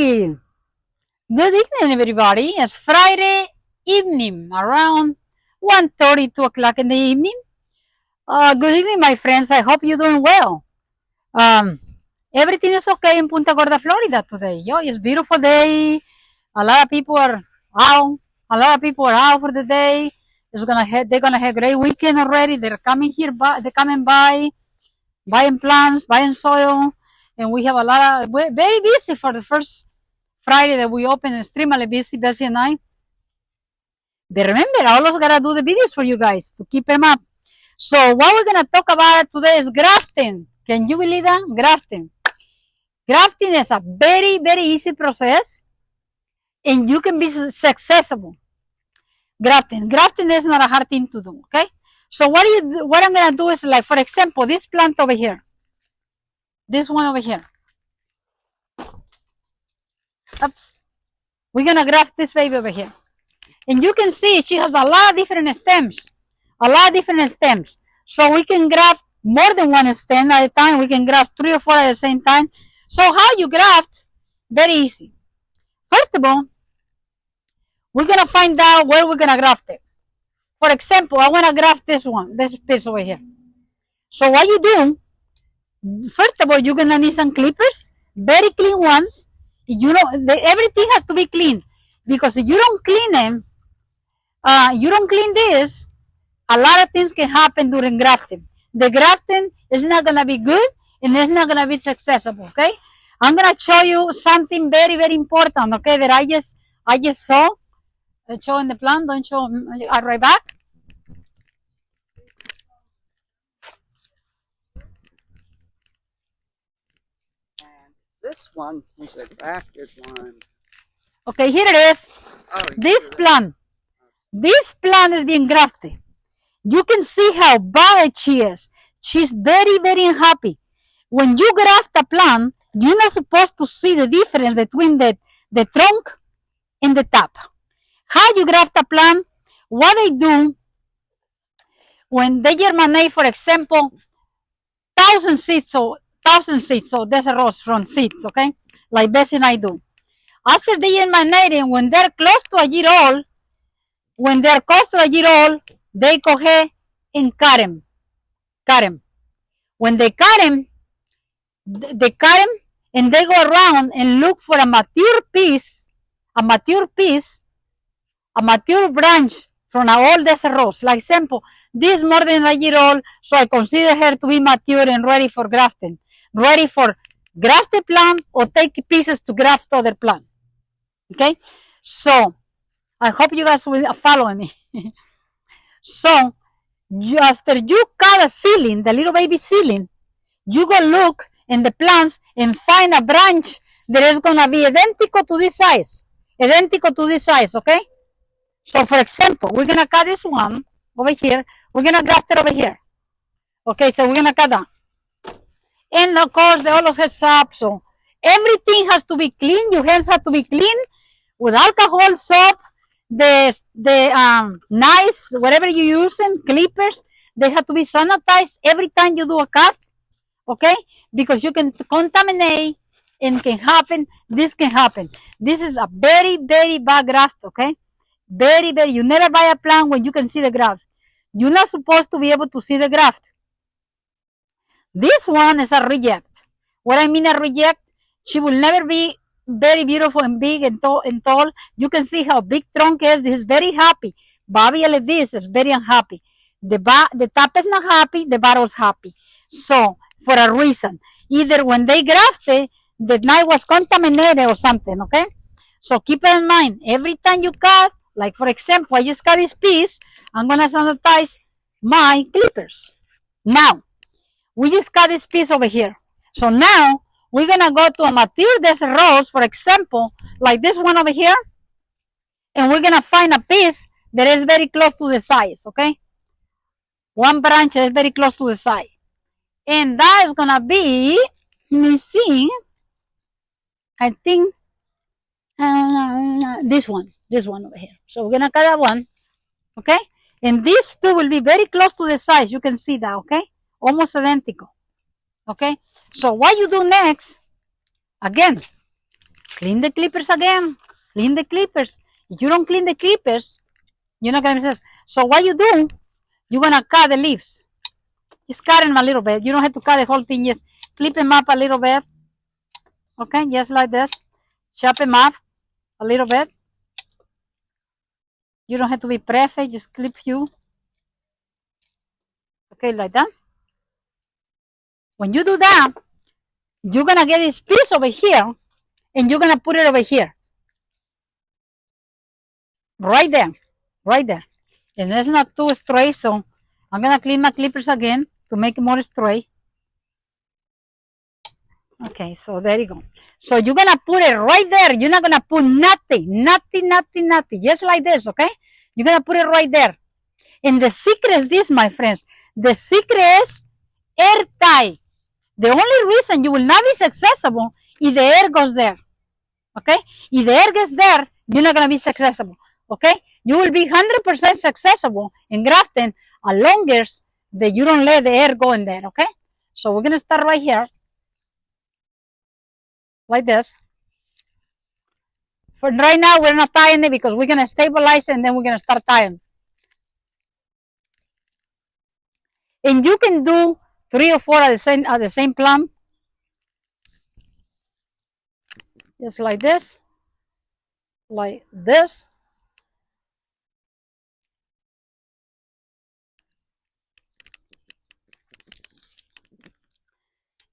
Hey, good evening, everybody. It's Friday evening, around 1:30, 2 o'clock in the evening. Good evening, my friends. I hope you're doing well. Um, Everything is okay in Punta Gorda, Florida today. Yo, it's a beautiful day. A lot of people are out. A lot of people are out for the day. They're gonna have a great weekend already. They're coming here, they're coming by, buying plants, buying soil, and we have a lot of, we're very busy for the first Friday that we open, extremely busy, Bessie and I. But remember, I always gotta do the videos for you guys to keep them up. So what we're gonna talk about today is grafting. Can you believe that? Grafting. Grafting is a very, very easy process, and you can be successful. Grafting is not a hard thing to do. Okay. So what I'm gonna do is, like, for example, this plant over here, this one over here. Oops. We're gonna graft this baby over here. And you can see she has a lot of different stems. So we can graft more than one stem at a time. We can graft 3 or 4 at the same time. So how you graft? Very easy. First of all, we're going to find out where we're going to graft it. For example, I want to graft this piece over here. So what you do, first of all, you're going to need some clippers, very clean ones. Everything has to be clean, because if you don't clean them, you don't clean this, a lot of things can happen during grafting. The grafting is not going to be good, and it's not going to be successful. Okay, I'm going to show you something very, very important. Okay, that I just saw. Show in the plant. Don't show. I'll right back. And this one is a grafted one. Okay, here it is. This plant is being grafted. You can see how bad she is. She's very, very unhappy. When you graft a plant, you're not supposed to see the difference between the trunk and the top. How you graft a plant? What they do when they germinate, for example, 1,000 seeds. So there's a rose from seeds, okay? Like Bessie and I do. After they germinate, when they're close to a year old, they go ahead and cut them. When they cut them, and they go around and look for a mature branch from an old desert rose. Like example, this is more than a year old, so I consider her to be mature and ready for grafting. Ready for graft the plant or take pieces to graft other plant. Okay, so I hope you guys will follow me. So after you cut a seedling, the little baby seedling, you go look in the plants and find a branch that is going to be identical to this size. Okay? So for example, we're going to cut this one over here. We're going to graft it over here. Okay, so we're going to cut that. And of course, the all heads up. So everything has to be clean. Your hands have to be clean with alcohol, soap, the knives, whatever you're using, clippers, they have to be sanitized every time you do a cut. Okay, because you can contaminate and this can happen. This is a very, very bad graft. Okay, very, very. You never buy a plant when you can see the graft. You're not supposed to be able to see the graft. This one is a reject. What I mean a reject, she will never be very beautiful and big and tall. You can see how big trunk is. This is very happy. Bobby like this is very unhappy. The top is not happy, the bottom is happy. So for a reason, either when they grafted, the knife was contaminated or something. Okay, so keep it in mind. Every time you cut, like for example, I just cut this piece, I'm gonna sanitize my clippers. Now we just cut this piece over here. So now we're gonna go to a mature desert rose, for example, like this one over here, and we're gonna find a piece that is very close to the size. Okay, one branch is very close to the side. And that is gonna be, let me see, I think this one over here. So we're gonna cut that one, okay? And these two will be very close to the size. You can see that, okay? Almost identical, okay? So what you do next, again, clean the clippers again. Clean the clippers. If you don't clean the clippers, you're not going to miss. So what you do, you're going to cut the leaves. Just cut them a little bit. You don't have to cut the whole thing. Just clip them up a little bit. Okay, just like this. Chop them up a little bit. You don't have to be perfect. Just clip few. Okay, like that. When you do that, you're going to get this piece over here, and you're going to put it over here. Right there. Right there. And it's not too straight, so I'm going to clean my clippers again to make it more straight. Okay, so there you go. So you're going to put it right there. You're not going to put nothing, just like this, okay? You're going to put it right there. And the secret is this, my friends. The secret is airtight. The only reason you will not be successful if the air goes there, okay? If the air gets there, you're not going to be successful, okay? You will be 100% successful in grafting as long as that you don't let the air go in there, okay? So we're going to start right here. Like this. For right now, we're not tying it because we're going to stabilize it and then we're going to start tying. And you can do 3 or 4 at the same plant. Just like this. Like this.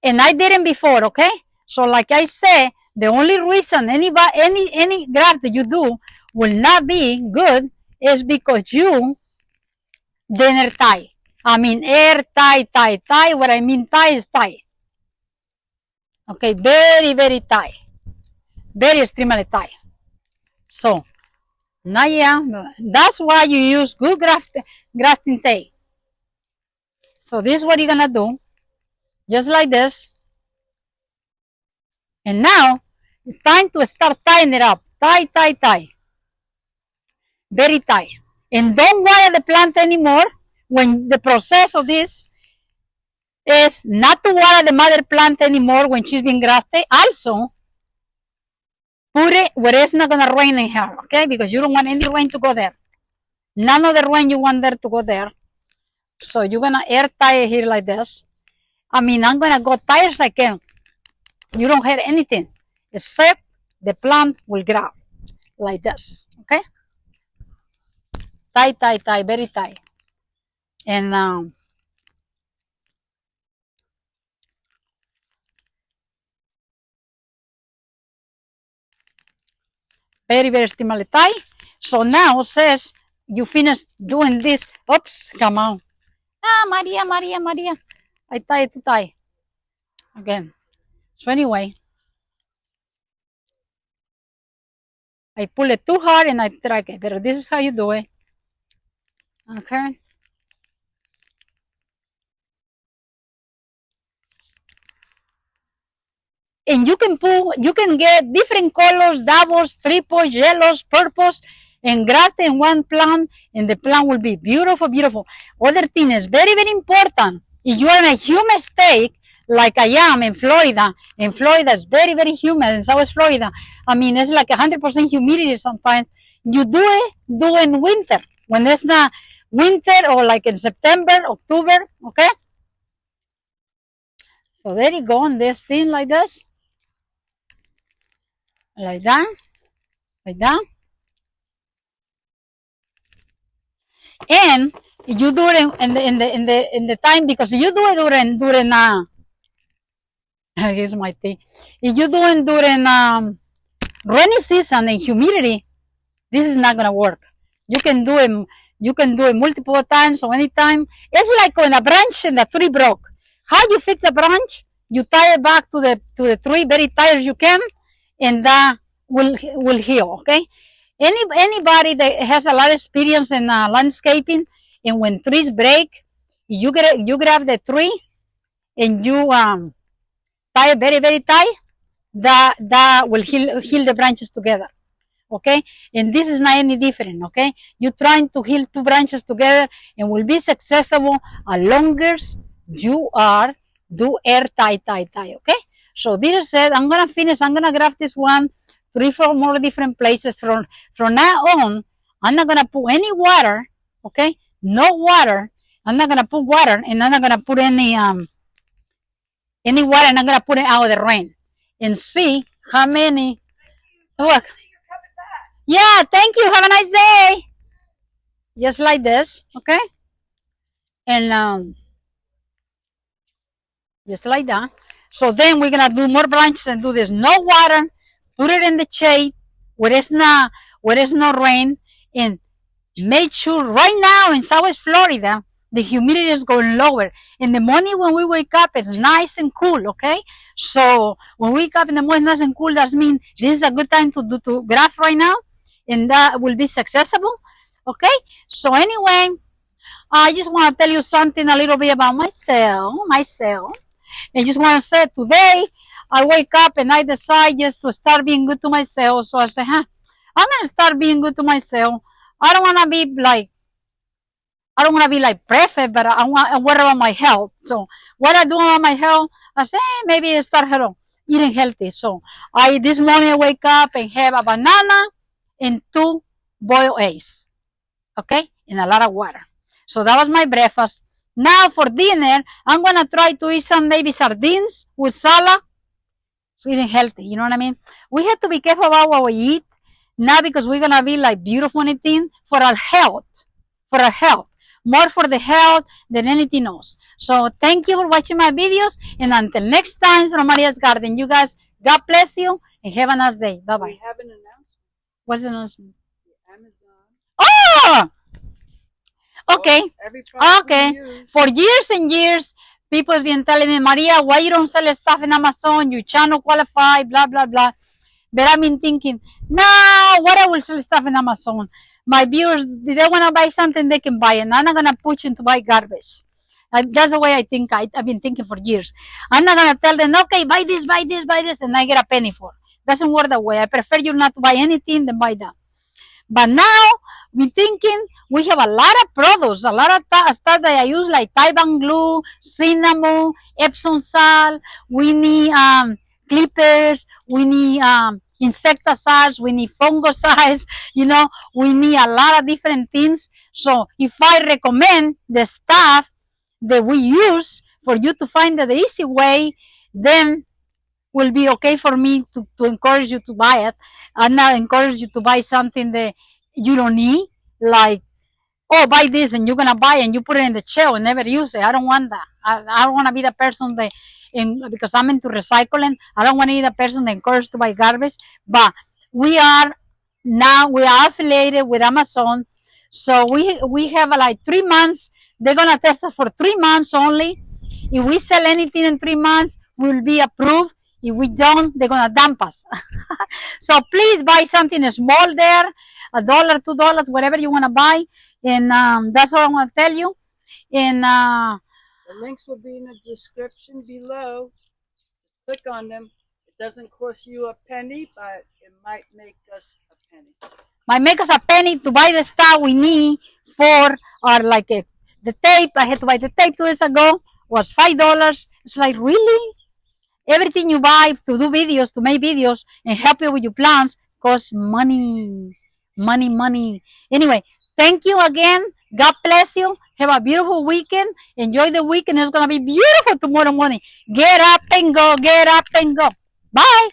And I did it before, okay? So like I said, the only reason any graft that you do will not be good is because you didn't tie. I mean air tie. What I mean tie is tie. Okay, very, very tight. Very extremely tight. So now yeah, that's why you use good grafting tape. So this is what you're gonna do. Just like this. And now it's time to start tying it up. Tie. Very tight. And don't water the plant anymore when the process of this is not to water the mother plant anymore when she's been grafted. Also, put it where it's not going to rain in here, okay? Because you don't want any rain to go there. None of the rain you want there to go there. So you're going to air tie it here like this. I mean, I'm going to go tight as I can. You don't have anything except the plant will grow like this, okay? Tie, very tight. And very, very extremely tight. So now says you finish doing this. Oops, come on. Ah, Maria. I tie it too tight. Again. So anyway, I pull it too hard and I drag it. But this is how you do it. Okay. And you can get different colors, doubles, triples, yellows, purples, and graft in one plant, and the plant will be beautiful, beautiful. Other thing is very, very important. If you are in a humid state, like I am in Florida is very, very humid in South Florida. I mean, it's like 100% humidity sometimes. You do it in winter, when it's not winter or like in September, October, okay? So there you go on this thing like this. Like that. And you do it in the time, because you do it during here's my thing. If you do it during rainy season and humidity, this is not gonna work. You can do it multiple times or anytime. It's like when a branch and the tree broke. How you fix a branch? You tie it back to the tree very tight as you can, and that will heal, okay? Anybody that has a lot of experience in landscaping, and when trees break, you grab the tree and you tie it very, very tight. That will heal the branches together, okay? And this is not any different, okay? You're trying to heal 2 branches together and will be successful as long as you do air tie, okay? So this is it. I'm gonna finish. I'm gonna graft this one 3-4 more different places. From now on, I'm not gonna put any water. Okay, no water. I'm not gonna put water, and I'm not gonna put any water. And I'm gonna put it out of the rain, and see how many. Look. Yeah, thank you. Have a nice day. Just like this, okay? And just like that. So then we're gonna do more branches and do this. No water. Put it in the shade where it's not rain, and make sure right now in Southwest Florida the humidity is going lower. In the morning when we wake up, it's nice and cool. Okay, so when we wake up in the morning, nice and cool. That means this is a good time to graft right now, and that will be successful. Okay, so anyway, I just want to tell you something a little bit about myself. I just want to say today I wake up and I decide just to start being good to myself. So I say, I'm gonna start being good to myself. I don't want to be like perfect, but I worry about my health. So what I do about my health, I say maybe I start eating healthy. So this morning I wake up and have a banana and 2 boiled eggs, okay, and a lot of water. So that was my breakfast. Now for dinner, I'm gonna try to eat some maybe sardines with salad. It's eating healthy, you know what I mean? We have to be careful about what we eat, not because we're gonna be like beautiful and anything, for our health, more for the health than anything else. So thank you for watching my videos, and until next time from Maria's Garden, you guys, God bless you and have a nice day. Bye bye. We have an announcement. What's the announcement? The Amazon. Oh! Okay. Okay. For years and years, people have been telling me, Maria, why you don't sell stuff in Amazon? You channel qualify, blah, blah, blah. But I've been thinking, no, what I will sell stuff in Amazon? My viewers, if they want to buy something, they can buy it. And I'm not going to push them to buy garbage. That's the way I think. I've been thinking for years. I'm not going to tell them, okay, buy this, and I get a penny for it. Doesn't work that way. I prefer you not to buy anything than buy that. But now we're thinking we have a lot of products, a lot of stuff that I use, like Titebond glue, cinnamon, Epson salt. We need clippers. We need insecticides. We need fungicides. You know, we need a lot of different things. So if I recommend the stuff that we use for you to find the easy way, then will be okay for me to encourage you to buy it. And not encourage you to buy something that you don't need, like, oh, buy this and you're gonna buy it and you put it in the shelf and never use it. I don't want that. I don't want to be the person that, because I'm into recycling, I don't want to be the person that encouraged to buy garbage. But we are affiliated with Amazon, so we have like 3 months. They're gonna test us for 3 months only. If we sell anything in 3 months, we will be approved. If we don't, they're gonna dump us. So please buy something small there, $1, $2, whatever you want to buy, and that's all I want to tell you. And the links will be in the description below. Click on them. It doesn't cost you a penny, but it might make us a penny. Might make us a penny to buy the stuff we need for our the tape. I had to buy the tape 2 days ago. Was $5. It's like, really? Everything you buy to do videos, to make videos, and help you with your plans costs money. Anyway, thank you again. God bless you. Have a beautiful weekend. Enjoy the weekend. It's going to be beautiful tomorrow morning. Get up and go. Bye.